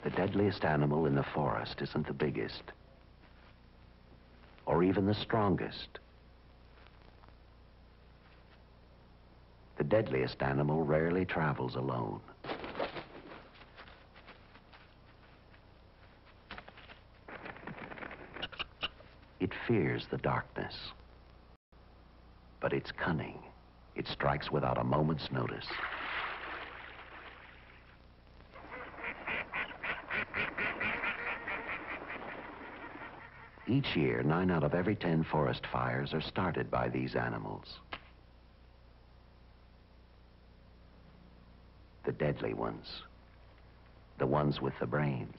The deadliest animal in the forest isn't the biggest, or even the strongest. The deadliest animal rarely travels alone. It fears the darkness, but it's cunning. It strikes without a moment's notice. Each year, 9 out of every 10 forest fires are started by these animals. The deadly ones, the ones with the brains.